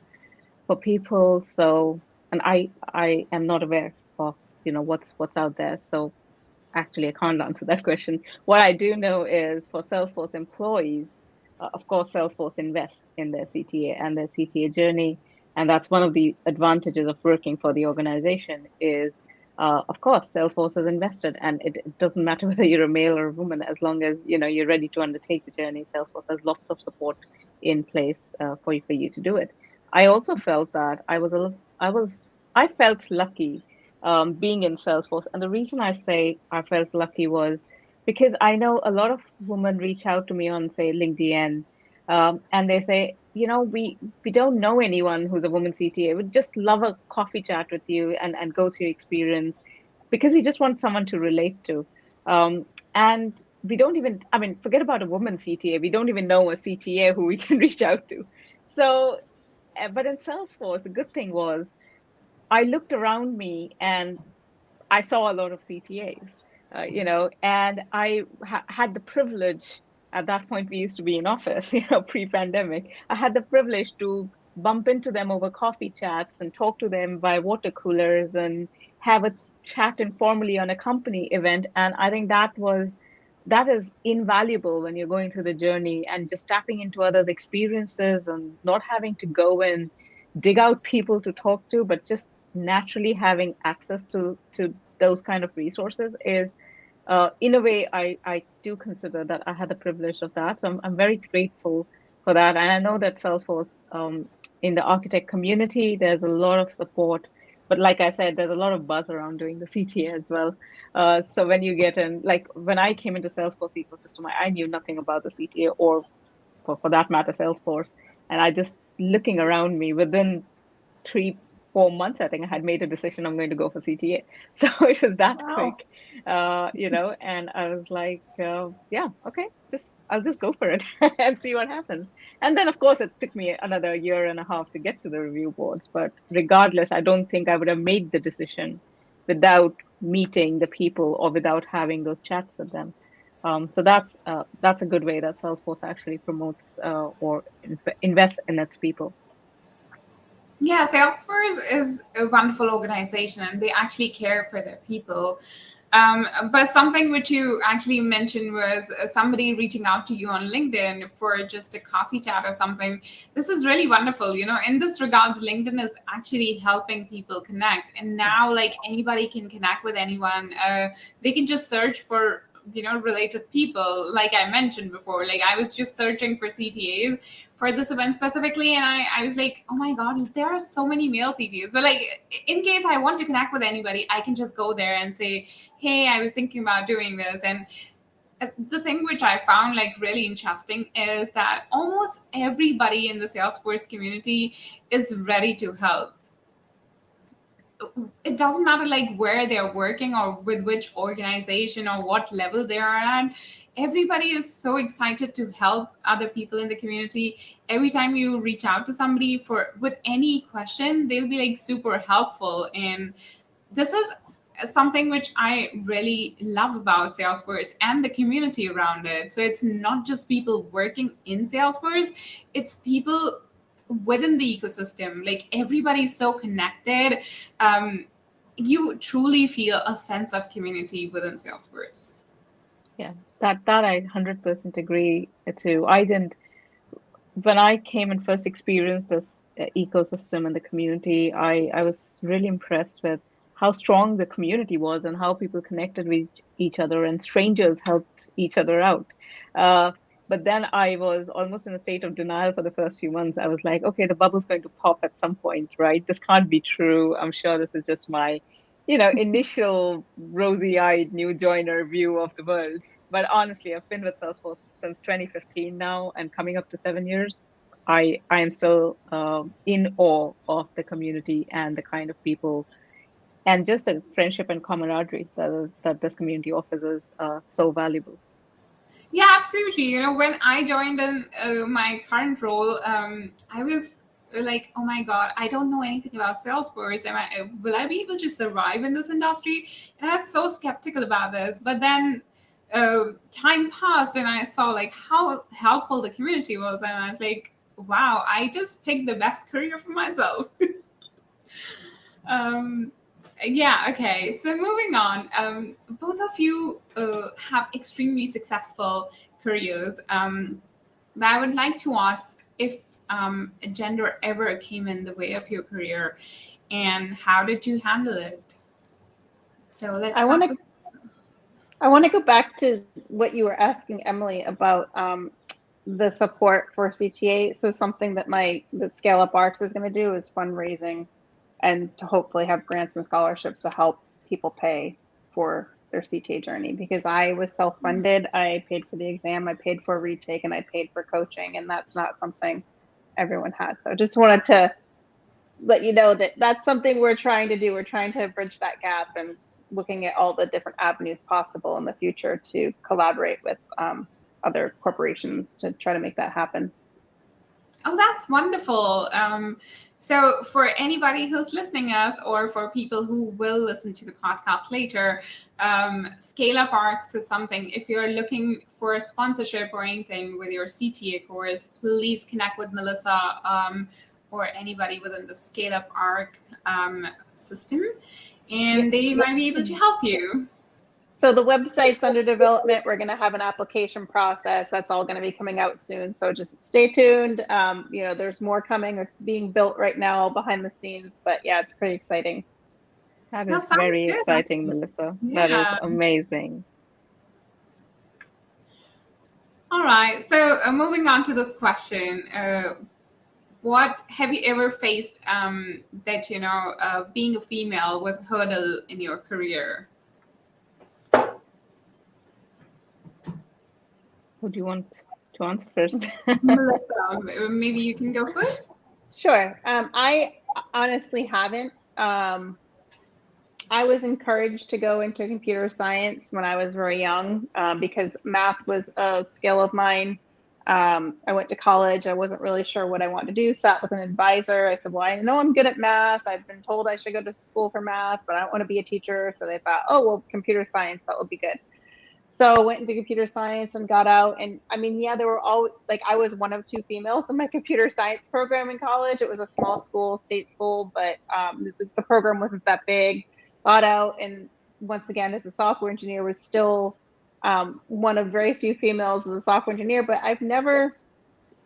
for people. So, and I am not aware of what's out there. So actually, I can't answer that question. What I do know is for Salesforce employees, of course, Salesforce invests in their CTA and their CTA journey, and that's one of the advantages of working for the organization is. Of course, Salesforce has invested, and it doesn't matter whether you're a male or a woman, as long as you're ready to undertake the journey. Salesforce has lots of support in place for you to do it. I also felt that I felt lucky being in Salesforce, and the reason I say I felt lucky was because I know a lot of women reach out to me on, say, LinkedIn, and they say, we don't know anyone who's a woman CTA. We'd just love a coffee chat with you and go through your experience because we just want someone to relate to. And we don't even, I mean, forget about a woman CTA. We don't even know a CTA who we can reach out to. So, but in Salesforce, the good thing was I looked around me and I saw a lot of CTAs, and I had the privilege. At that point, we used to be in office, pre-pandemic. I had the privilege to bump into them over coffee chats and talk to them by water coolers and have a chat informally on a company event. And I think that is invaluable when you're going through the journey and just tapping into others' experiences and not having to go and dig out people to talk to, but just naturally having access to those kind of resources is in a way I do consider that I had the privilege of that. So I'm very grateful for that. And I know that Salesforce in the architect community, there's a lot of support. But like I said, there's a lot of buzz around doing the CTA as well. So when you get in, like when I came into Salesforce ecosystem, I knew nothing about the CTA or for that matter, Salesforce. And I just looking around me within 3-4 months, I think I had made a decision I'm going to go for CTA. So it was that quick, and I was like, yeah, okay, I'll just go for it and see what happens. And then, of course, it took me another year and a half to get to the review boards. But regardless, I don't think I would have made the decision without meeting the people or without having those chats with them. So that's a good way that Salesforce actually promotes or invests in its people.
Yeah, Salesforce is a wonderful organization and they actually care for their people. But something which you actually mentioned was somebody reaching out to you on LinkedIn for just a coffee chat or something. This is really wonderful. In this regards, LinkedIn is actually helping people connect. And now, like, anybody can connect with anyone. They can just search for related people. Like I mentioned before, like I was just searching for CTAs for this event specifically, and I was like, oh my god, there are so many male CTAs. But like, in case I want to connect with anybody, I can just go there and say, hey, I was thinking about doing this. And the thing which I found like really interesting is that almost everybody in the Salesforce community is ready to help. It doesn't matter like where they're working or with which organization or what level they are at. Everybody is so excited to help other people in the community. Every time you reach out to somebody for with any question, they'll be like super helpful. And this is something which I really love about Salesforce and the community around it. So it's not just people working in Salesforce, it's people within the ecosystem. Like everybody's so connected. You truly feel a sense of community within Salesforce.
Yeah, that I 100% agree too. When I came and first experienced this ecosystem and the community, I was really impressed with how strong the community was and how people connected with each other and strangers helped each other out. But then I was almost in a state of denial for the first few months. I was like, okay, the bubble's going to pop at some point, right? This can't be true. I'm sure this is just my, initial rosy-eyed new joiner view of the world. But honestly, I've been with Salesforce since 2015 now and coming up to 7 years. I am still in awe of the community and the kind of people and just the friendship and camaraderie that this community offers is so valuable.
Yeah, absolutely. When I joined in my current role, I was like, oh my God, I don't know anything about Salesforce. Will I be able to survive in this industry? And I was so skeptical about this. But then time passed and I saw like how helpful the community was. And I was like, wow, I just picked the best career for myself. Yeah, okay. So moving on, both of you have extremely successful careers. But I would like to ask if gender ever came in the way of your career, and how did you handle it? So let's.
I want to go back to what you were asking Emily about the support for CTA. So something that that ScaleUp Arcs is going to do is fundraising, and to hopefully have grants and scholarships to help people pay for their CTA journey. Because I was self-funded, I paid for the exam, I paid for a retake, and I paid for coaching, and that's not something everyone has. So just wanted to let you know that that's something we're trying to do. We're trying to bridge that gap and looking at all the different avenues possible in the future to collaborate with other corporations to try to make that happen.
Oh, that's wonderful. So for anybody who's listening us or for people who will listen to the podcast later, ScaleUp Arcs is something, if you're looking for a sponsorship or anything with your CTA course, please connect with Melissa or anybody within the ScaleUp Arc system, and they might be able to help you.
So the website's under development. We're going to have an application process. That's all going to be coming out soon. So just stay tuned. There's more coming. It's being built right now behind the scenes. But yeah, it's pretty exciting.
That is very exciting, Melissa. Yeah. That is amazing.
All right. So moving on to this question. What have you ever faced that, being a female was a hurdle in your career?
Who do you want to answer first?
Melissa, maybe you can go first.
Sure. I honestly haven't. I was encouraged to go into computer science when I was very young because math was a skill of mine. I went to college. I wasn't really sure what I wanted to do. Sat with an advisor. I said, well, I know I'm good at math. I've been told I should go to school for math, but I don't want to be a teacher. So they thought, oh, well, computer science, that would be good. So I went into computer science and got out. And I mean, yeah, there were all I was one of two females in my computer science program in college. It was a small school, state school, but the program wasn't that big. Got out, and once again, as a software engineer, was still one of very few females as a software engineer. But I've never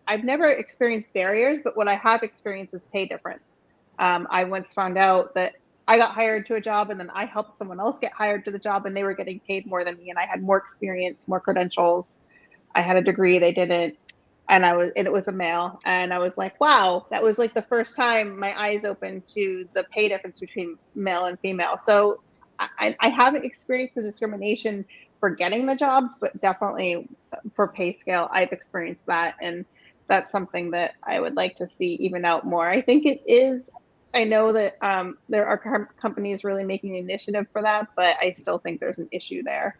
experienced barriers. But what I have experienced is pay difference. I once found out that I got hired to a job and then I helped someone else get hired to the job and they were getting paid more than me. And I had more experience, more credentials. I had a degree, they didn't. And it was a male. And I was like, wow, that was like the first time my eyes opened to the pay difference between male and female. So I haven't experienced the discrimination for getting the jobs, but definitely for pay scale, I've experienced that. And that's something that I would like to see even out more. I think it is, I know that there are companies really making an initiative for that, but I still think there's an issue there.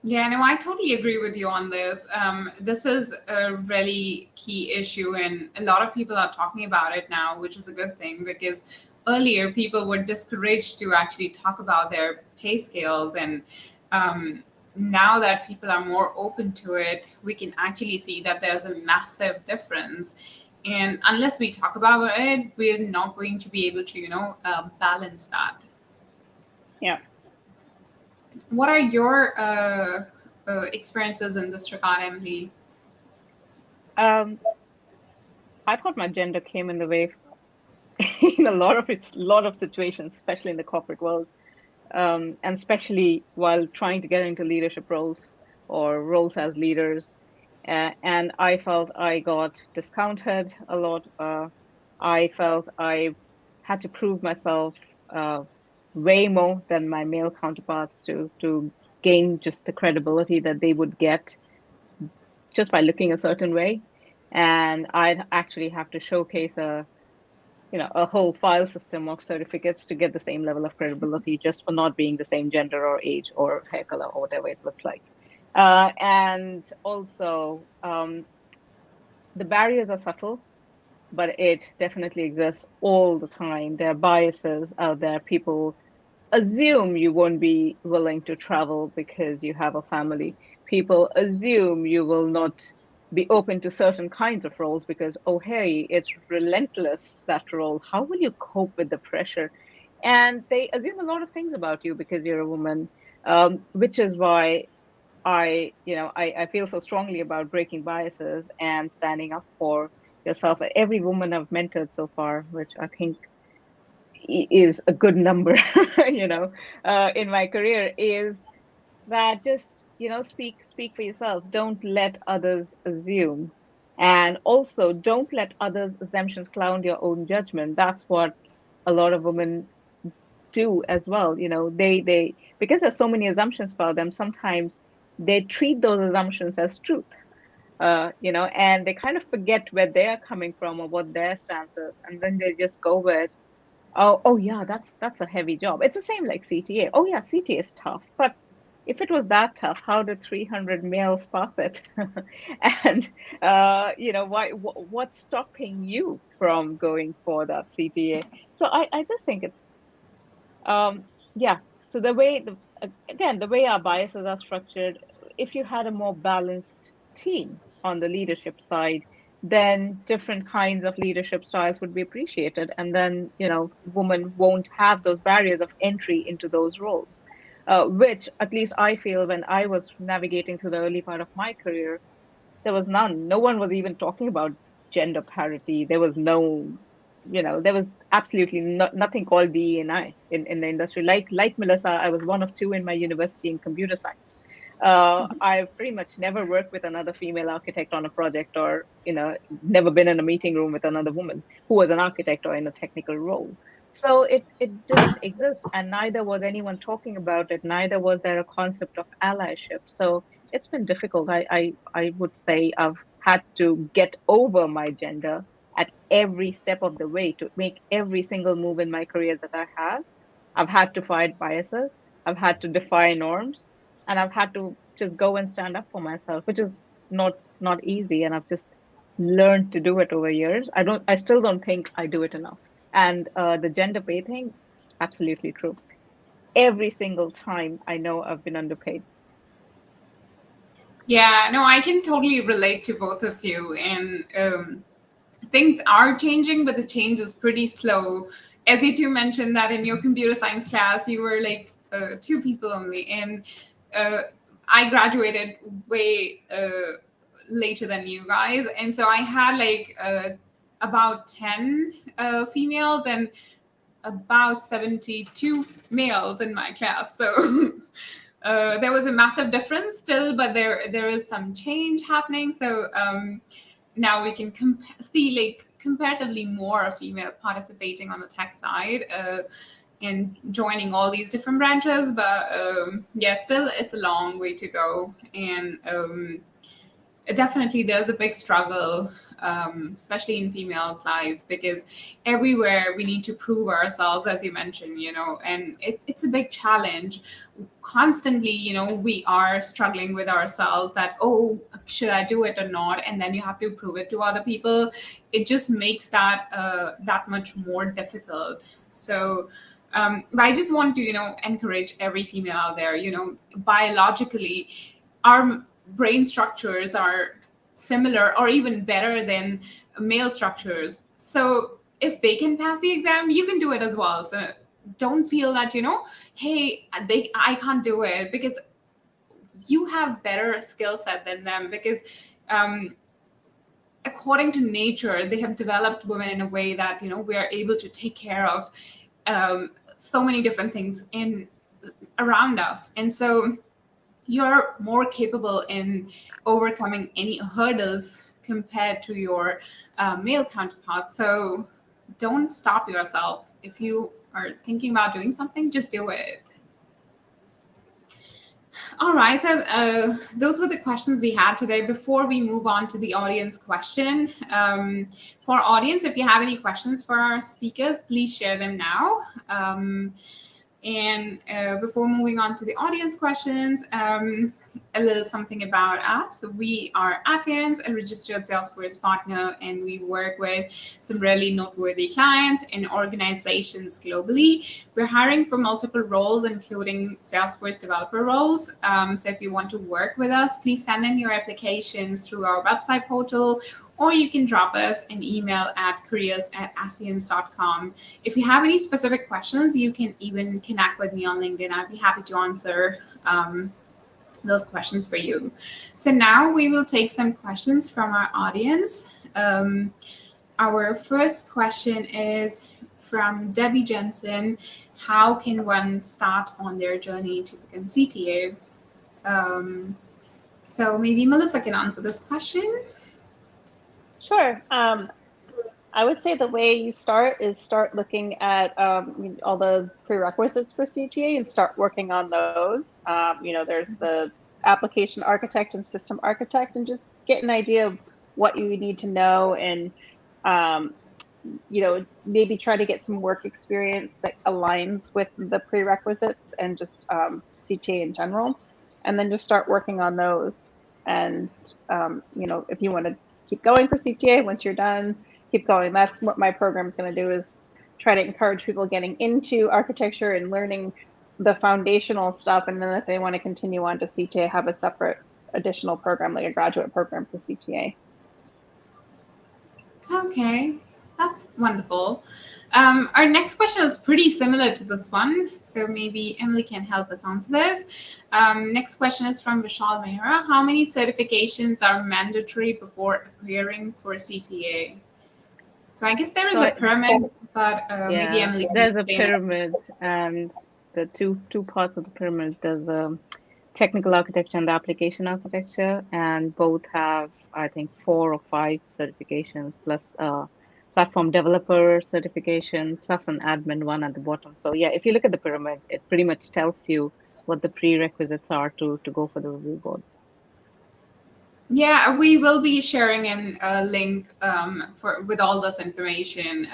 Yeah, no, I totally agree with you on this. This is a really key issue, and a lot of people are talking about it now, which is a good thing, because earlier people were discouraged to actually talk about their pay scales. And now that people are more open to it, we can actually see that there's a massive difference. And unless we talk about it, we're not going to be able to, balance that.
Yeah.
What are your experiences in this regard, Emily?
I thought my gender came in the way in a lot of situations, especially in the corporate world, and especially while trying to get into leadership roles or roles as leaders. And I felt I got discounted a lot. I felt I had to prove myself way more than my male counterparts to gain just the credibility that they would get just by looking a certain way. And I'd actually have to showcase a whole file system of certificates to get the same level of credibility just for not being the same gender or age or hair color or whatever it looks like. And also, the barriers are subtle, but it definitely exists all the time. There are biases out there. People assume you won't be willing to travel because you have a family. People assume you will not be open to certain kinds of roles because, oh, hey, it's relentless, that role. How will you cope with the pressure? And they assume a lot of things about you because you're a woman, which is why I feel so strongly about breaking biases and standing up for yourself. Every woman I've mentored so far, which I think is a good number, in my career, is that just, speak for yourself. Don't let others assume. And also don't let others' assumptions cloud your own judgment. That's what a lot of women do as well. They because there's so many assumptions about them, sometimes they treat those assumptions as truth. And they kind of forget where they're coming from or what their stance is, and then they just go with, oh yeah, that's a heavy job. It's the same like CTA. Oh yeah, CTA is tough, but if it was that tough, how did 300 males pass it? And what's stopping you from going for that CTA? So I just think it's yeah. So the way our biases are structured, if you had a more balanced team on the leadership side, then different kinds of leadership styles would be appreciated. And then, women won't have those barriers of entry into those roles, which at least I feel when I was navigating through the early part of my career, there was none. No one was even talking about gender parity. There was there was absolutely nothing called DE&I in the industry. Like Melissa, I was one of two in my university in computer science. I've pretty much never worked with another female architect on a project, or never been in a meeting room with another woman who was an architect or in a technical role. So it didn't exist, and neither was anyone talking about it. Neither was there a concept of allyship. So it's been difficult. I would say I've had to get over my gender at every step of the way to make every single move in my career that I have. I've had to fight biases. I've had to defy norms, and I've had to just go and stand up for myself, which is not easy. And I've just learned to do it over years. I still don't think I do it enough. And the gender pay thing, absolutely true. Every single time I know I've been underpaid.
Yeah, no, I can totally relate to both of you. And things are changing, but the change is pretty slow. As you two mentioned that in your computer science class, you were like two people only. And I graduated way later than you guys. And so I had like about 10 females and about 72 males in my class. So there was a massive difference still, but there is some change happening. So now we can see like comparatively more female participating on the tech side. and joining all these different branches, but yeah, still it's a long way to go. And definitely there's a big struggle, especially in females' lives, because everywhere we need to prove ourselves, as you mentioned, and it's a big challenge. Constantly, we are struggling with ourselves that, oh, should I do it or not? And then you have to prove it to other people. It just makes that that much more difficult. So, but I just want to, encourage every female out there, biologically, our brain structures are similar or even better than male structures. So if they can pass the exam, you can do it as well. So don't feel that, hey, I can't do it, because you have better skill set than them, because according to nature, they have developed women in a way that, we are able to take care of so many different things in around us. And so you're more capable in overcoming any hurdles compared to your male counterparts. So don't stop yourself. If you are thinking about doing something, just do it. All right, so those were the questions we had today. Before we move on to the audience question, for audience, if you have any questions for our speakers, please share them now. And before moving on to the audience questions, a little something about us. We are Affians, a registered Salesforce partner, and we work with some really noteworthy clients and organizations globally. We're hiring for multiple roles, including Salesforce developer roles. So if you want to work with us, please send in your applications through our website portal, or you can drop us an email at careers@affians.com. If you have any specific questions, you can even connect with me on LinkedIn. I'd be happy to answer those questions for you. So now we will take some questions from our audience. Our first question is from Debbie Jensen. How can one start on their journey to become CTA? So maybe Melissa can answer this question.
Sure. I would say the way you start is start looking at all the prerequisites for CTA and start working on those. There's the application architect and system architect, and just get an idea of what you need to know, and maybe try to get some work experience that aligns with the prerequisites and just CTA in general, and then just start working on those. And if you want to keep going for CTA, once you're done, keep going. That's what my program is going to do, is try to encourage people getting into architecture and learning the foundational stuff. And then if they want to continue on to CTA, have a separate additional program, like a graduate program for CTA.
Okay, that's wonderful. Our next question is pretty similar to this one, so maybe Emily can help us answer this. Next question is from Vishal Mehra. How many certifications are mandatory before appearing for CTA? So I guess there is a pyramid, but maybe Emily can
there's a
explain it.
pyramid, and the two parts of the pyramid. There's technical architecture and the application architecture, and both have, I think, 4 or 5 certifications, plus platform developer certification, plus an admin one at the bottom. So yeah, if you look at the pyramid, it pretty much tells you what the prerequisites are to go for the review boards.
Yeah, we will be sharing a link with all this information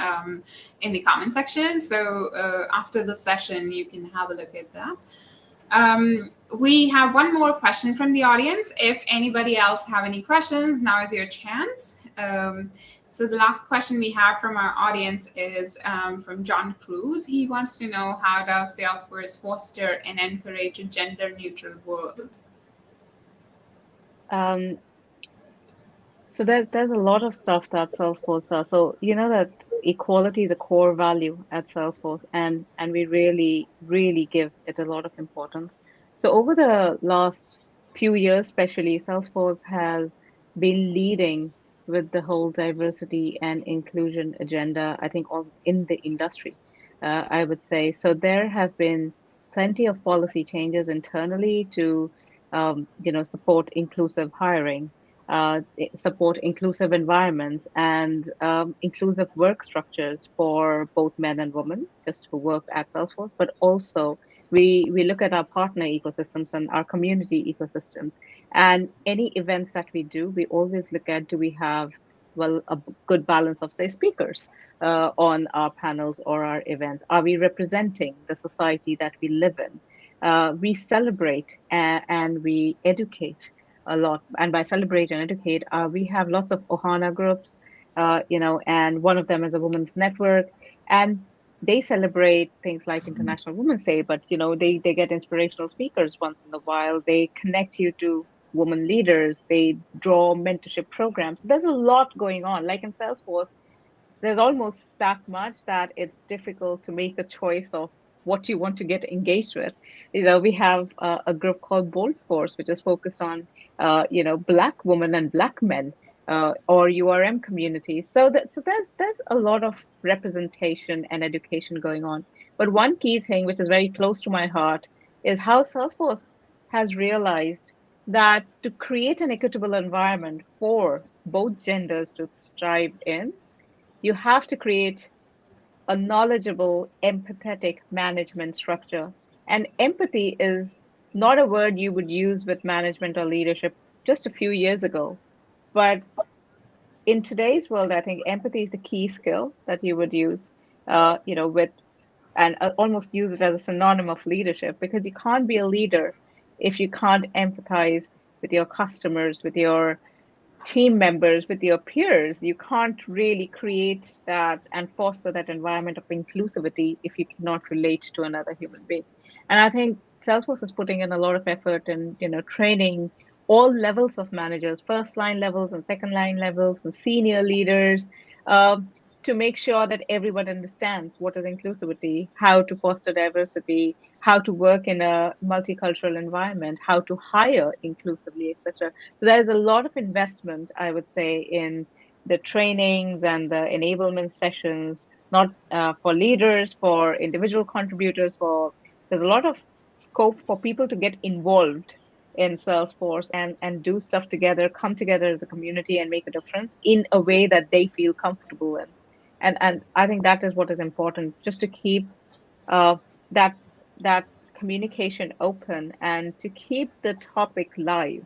in the comment section. So after the session, you can have a look at that. We have one more question from the audience. If anybody else have any questions, now is your chance. So the last question we have from our audience is from John Cruz. He wants to know, how does Salesforce foster and encourage a gender-neutral world?
So there's a lot of stuff that Salesforce does. So that equality is a core value at Salesforce, and we really, really give it a lot of importance. So over the last few years, especially, Salesforce has been leading with the whole diversity and inclusion agenda, I think, in the industry, I would say. So there have been plenty of policy changes internally to support inclusive hiring. support inclusive environments and inclusive work structures for both men and women, just who work at Salesforce, but also we look at our partner ecosystems and our community ecosystems. And any events that we do, we always look at, do we have, well, a good balance of, say, speakers on our panels or our events? Are we representing the society that we live in? We celebrate and we educate a lot. And by celebrate and educate, we have lots of Ohana groups, and one of them is a women's network. And they celebrate things like International Women's Day, but they get inspirational speakers once in a while. They connect you to women leaders. They draw mentorship programs. So there's a lot going on. Like in Salesforce, there's almost that much that it's difficult to make a choice of what you want to get engaged with. We have a group called Bold Force, which is focused on, Black women and Black men, or URM communities. So there's a lot of representation and education going on. But one key thing, which is very close to my heart, is how Salesforce has realized that to create an equitable environment for both genders to thrive in, you have to create a knowledgeable, empathetic management structure. And empathy is not a word you would use with management or leadership just a few years ago. But in today's world, I think empathy is the key skill that you would use, with and almost use it as a synonym of leadership, because you can't be a leader if you can't empathize with your customers, with your team members, with your peers. You can't really create that and foster that environment of inclusivity if you cannot relate to another human being. And I think Salesforce is putting in a lot of effort in, training all levels of managers, first line levels and second line levels and senior leaders, to make sure that everyone understands what is inclusivity, how to foster diversity, how to work in a multicultural environment, how to hire inclusively, etc. So there's a lot of investment, I would say, in the trainings and the enablement sessions, not for leaders, for individual contributors, there's a lot of scope for people to get involved in Salesforce and do stuff together, come together as a community and make a difference in a way that they feel comfortable in. And I think that is what is important, just to keep uh, that that communication open and to keep the topic live.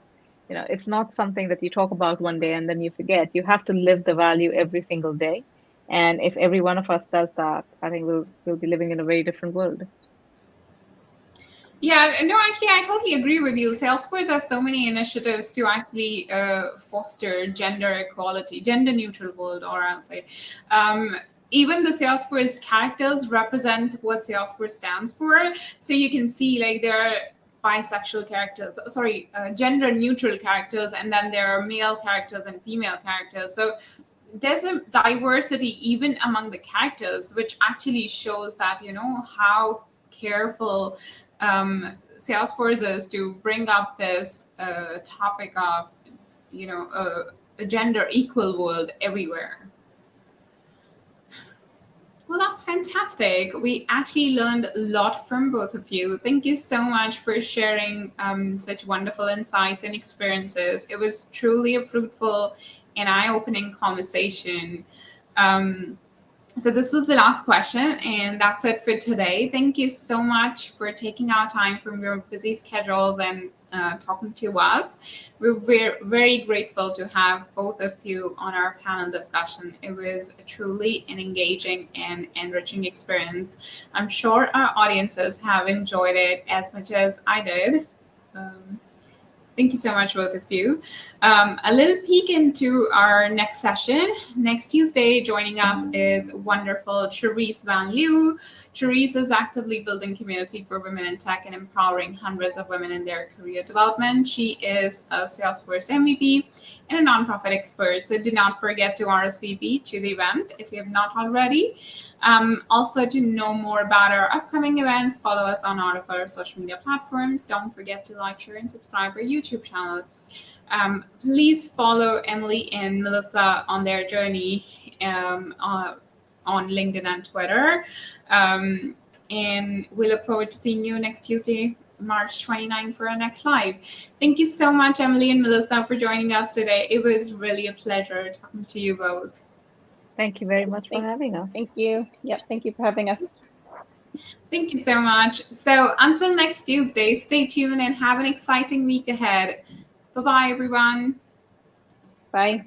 It's not something that you talk about one day and then you forget. You have to live the value every single day. And if every one of us does that, I think we'll be living in a very different world.
Yeah, no, actually, I totally agree with you. Salesforce has so many initiatives to actually foster gender equality, gender neutral world, or I'll say. Even the Salesforce characters represent what Salesforce stands for. So you can see, like, there are bisexual characters, sorry, gender neutral characters, and then there are male characters and female characters. So there's a diversity even among the characters, which actually shows that, how careful Salesforce is to bring up this topic of, a gender equal world everywhere. Well, that's fantastic. We actually learned a lot from both of you. Thank you so much for sharing such wonderful insights and experiences. It was truly a fruitful and eye-opening conversation. So this was the last question, and that's it for today. Thank you so much for taking our time from your busy schedules and talking to us. We're very grateful to have both of you on our panel discussion. It was truly an engaging and enriching experience. I'm sure our audiences have enjoyed it as much as I did. Thank you so much, both of you. A little peek into our next session. Next Tuesday, joining us is wonderful Therese Van Leeuw. Therese is actively building community for women in tech and empowering hundreds of women in their career development. She is a Salesforce MVP and a nonprofit expert. So do not forget to RSVP to the event if you have not already. Also, to know more about our upcoming events, follow us on all of our social media platforms. Don't forget to like, share, and subscribe our YouTube channel. Please follow Emily and Melissa on their journey on LinkedIn and Twitter. And we look forward to seeing you next Tuesday March 29 for our next live. Thank you so much, Emily and Melissa, for joining us today. It was really a pleasure talking to you both.
Thank you very much for having us.
Thank you. Yep, thank you for having us.
Thank you so much. So until next Tuesday, stay tuned and have an exciting week ahead. Bye-bye, everyone.
Bye.